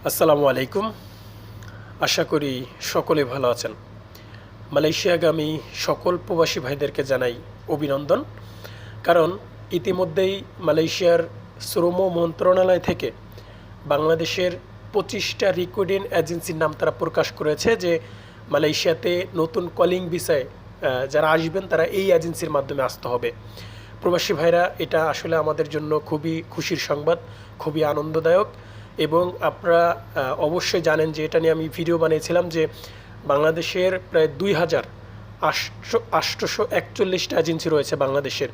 আসসালামু আলাইকুম। আশা করি সকলে ভালো আছেন। মালয়েশিয়াগামী সকল প্রবাসী ভাইদেরকে জানাই অভিনন্দন। কারণ ইতিমধ্যেই মালয়েশিয়ার শ্রম মন্ত্রণালয় থেকে বাংলাদেশের 25টা রিক্রুটিং এজেন্সির নাম তারা প্রকাশ করেছে যে মালয়েশিয়াতে নতুন কলিং ভিসায় যারা আসবেন তারা এই এজেন্সির মাধ্যমে আসতে হবে। প্রবাসী ভাইরা, এটা আসলে আমাদের জন্য খুবই খুশির সংবাদ, খুবই আনন্দদায়ক। এবং আপনারা অবশ্যই জানেন যে এটা নিয়ে আমি ভিডিও বানিয়েছিলাম যে বাংলাদেশের প্রায় 2841টা এজেন্সি রয়েছে বাংলাদেশের।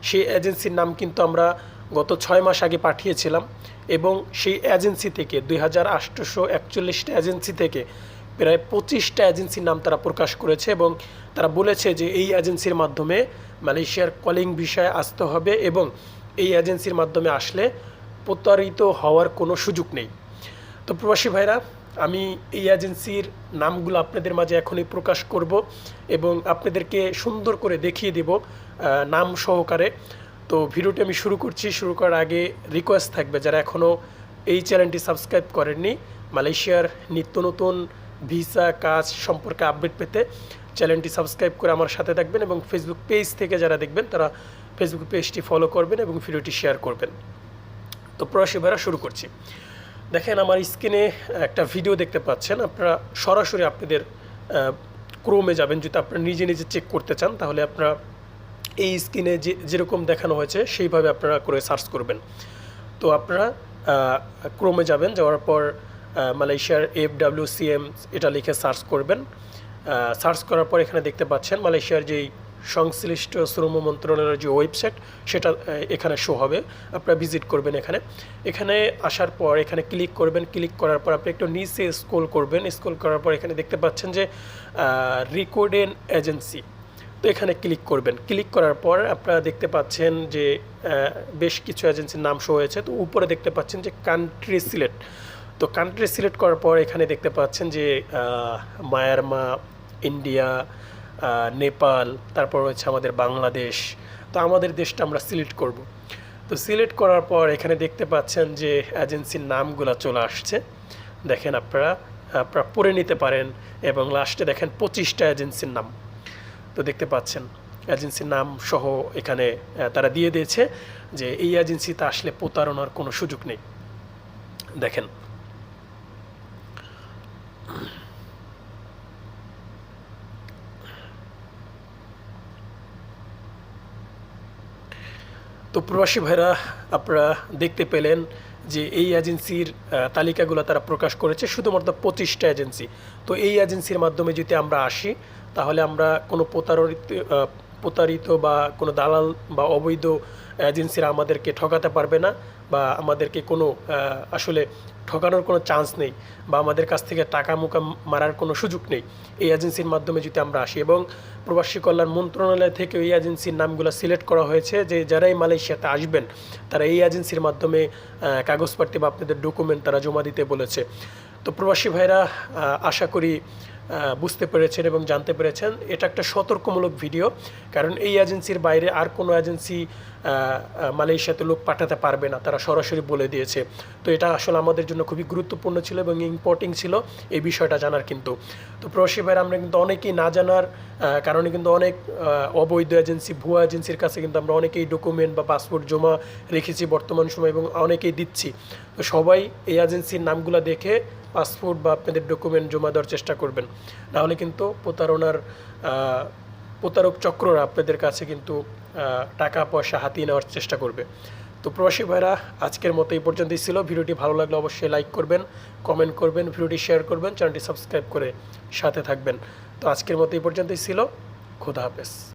সেই এজেন্সির নাম কিন্তু আমরা গত 6 মাস আগে পাঠিয়েছিলাম এবং সেই এজেন্সি থেকে 2841টা এজেন্সি থেকে প্রায় 25টা এজেন্সির নাম তারা প্রকাশ করেছে এবং তারা বলেছে যে এই এজেন্সির মাধ্যমে মালয়েশিয়ার কলিং ভিসায় আসতে হবে এবং এই এজেন্সির মাধ্যমে আসলে প্রতারিত হওয়ার কোনো সুযোগ নেই। তো প্রবাসী ভাইরা, আমি এই এজেন্সির নামগুলো আপনাদের মাঝে এখনই প্রকাশ করব এবং আপনাদেরকে সুন্দর করে দেখিয়ে দেব নাম সহকারে। তো ভিডিওটি আমি শুরু করছি। শুরু করার আগে রিকোয়েস্ট থাকবে, যারা এখনও এই চ্যানেলটি সাবস্ক্রাইব করেননি, মালয়েশিয়ার নিত্য নতুন ভিসা কাজ সম্পর্কে আপডেট পেতে চ্যানেলটি সাবস্ক্রাইব করে আমার সাথে থাকবেন এবং ফেসবুক পেজ থেকে যারা দেখবেন তারা ফেসবুক পেজটি ফলো করবেন এবং ভিডিওটি শেয়ার করবেন। তো প্রবাসী ভাইরা, শুরু করছি। দেখেন, আমার স্ক্রিনে একটা ভিডিও দেখতে পাচ্ছেন। আপনারা সরাসরি আপনাদের ক্রোমে যাবেন। যদি আপনারা নিজে নিজে চেক করতে চান তাহলে আপনারা এই স্ক্রিনে যেরকম দেখানো হয়েছে সেইভাবে আপনারা করে সার্চ করবেন। তো আপনারা ক্রোমে যাবেন, যাওয়ার পর মালয়েশিয়ার FWCM এটা লিখে সার্চ করবেন। সার্চ করার পর এখানে দেখতে পাচ্ছেন মালয়েশিয়ার যেই সংশ্লিষ্ট শ্রম মন্ত্রণালয়ের যে ওয়েবসাইট সেটা এখানে শো হবে। আপনারা ভিজিট করবেন এখানে আসার পর এখানে ক্লিক করবেন। ক্লিক করার পর আপনি একটু নিচে স্ক্রল করবেন। স্ক্রল করার পর এখানে দেখতে পাচ্ছেন যে রিক্রুটিং এজেন্সি, তো এখানে ক্লিক করবেন। ক্লিক করার পর আপনারা দেখতে পাচ্ছেন যে বেশ কিছু এজেন্সির নাম শো হয়েছে। তো উপরে দেখতে পাচ্ছেন যে কান্ট্রি সিলেক্ট। তো কান্ট্রি সিলেক্ট করার পর এখানে দেখতে পাচ্ছেন যে মায়ানমার, ইন্ডিয়া, নেপাল, তারপর হচ্ছে আমাদের বাংলাদেশ। তো আমাদের দেশটা আমরা সিলেক্ট করব। তো সিলেক্ট করার পর এখানে দেখতে পাচ্ছেন যে এজেন্সির নামগুলো চলে আসছে। দেখেন, আপনারা পড়ে নিতে পারেন এবং লাস্টে দেখেন 25টা এজেন্সির নাম। তো দেখতে পাচ্ছেন এজেন্সির নাম সহ এখানে তারা দিয়ে দিয়েছে যে এই এজেন্সিতে আসলে প্রতারণার কোনো সুযোগ নেই। দেখেন, তো প্রবাসী ভাইরা, আপনারা দেখতে পেলেন যে এই এজেন্সির তালিকাগুলো তারা প্রকাশ করেছে, শুধুমাত্র 25টা এজেন্সি। তো এই এজেন্সির মাধ্যমে যদি আমরা আসি তাহলে আমরা কোনো প্রতারিত বা কোনো দালাল বা অবৈধ এজেন্সিরা আমাদেরকে ঠকাতে পারবে না বা আমাদেরকে কোনো আসলে ঠকানোর কোনো চান্স নেই বা আমাদের কাছ থেকে টাকা মুকা মারার কোনো সুযোগ নেই এই এজেন্সির মাধ্যমে যদি আমরা আসি। এবং প্রবাসী কল্যাণ মন্ত্রণালয় থেকে এই এজেন্সির নামগুলো সিলেক্ট করা হয়েছে যে যারাই মালয়েশিয়াতে আসবেন তারা এই এজেন্সির মাধ্যমে কাগজপত্র বা আপনাদের ডকুমেন্ট তারা জমা দিতে বলেছে। তো প্রবাসী ভাইরা, আশা করি বুঝতে পেরেছেন এবং জানতে পেরেছেন। এটা একটা সতর্কমূলক ভিডিও, কারণ এই এজেন্সির বাইরে আর কোনো এজেন্সি মালয়েশিয়াতে লোক পাঠাতে পারবে না, তারা সরাসরি বলে দিয়েছে। তো এটা আসলে আমাদের জন্য খুবই গুরুত্বপূর্ণ ছিল এবং ইম্পর্টিং ছিল এই বিষয়টা জানার। কিন্তু তো প্রবাসী ভাইরা, আমরা কিন্তু অনেকেই না জানার কারণে কিন্তু অনেক অবৈধ এজেন্সি, ভুয়া এজেন্সির কাছে কিন্তু আমরা অনেকেই ডকুমেন্ট বা পাসপোর্ট জমা রেখেছি বর্তমান সময় এবং অনেকেই দিচ্ছি। তো সবাই এই এজেন্সির নামগুলো দেখে পাসপোর্ট বা আপনাদের ডকুমেন্ট জমা দেওয়ার চেষ্টা করবেন, নাহলে কিন্তু প্রতারক চক্ররা আপনাদের কাছে কিন্তু টাকা পয়সা হাতিয়ে নেওয়ার চেষ্টা করবে। তো প্রবাসী ভাইরা, আজকের মতো এই পর্যন্তই ছিল। ভিডিওটি ভালো লাগলে অবশ্যই লাইক করবেন, কমেন্ট করবেন, ভিডিওটি শেয়ার করবেন, চ্যানেলটি সাবস্ক্রাইব করে সাথে থাকবেন। তো আজকের মতো এই পর্যন্তই ছিল। খোদা হাফেজ।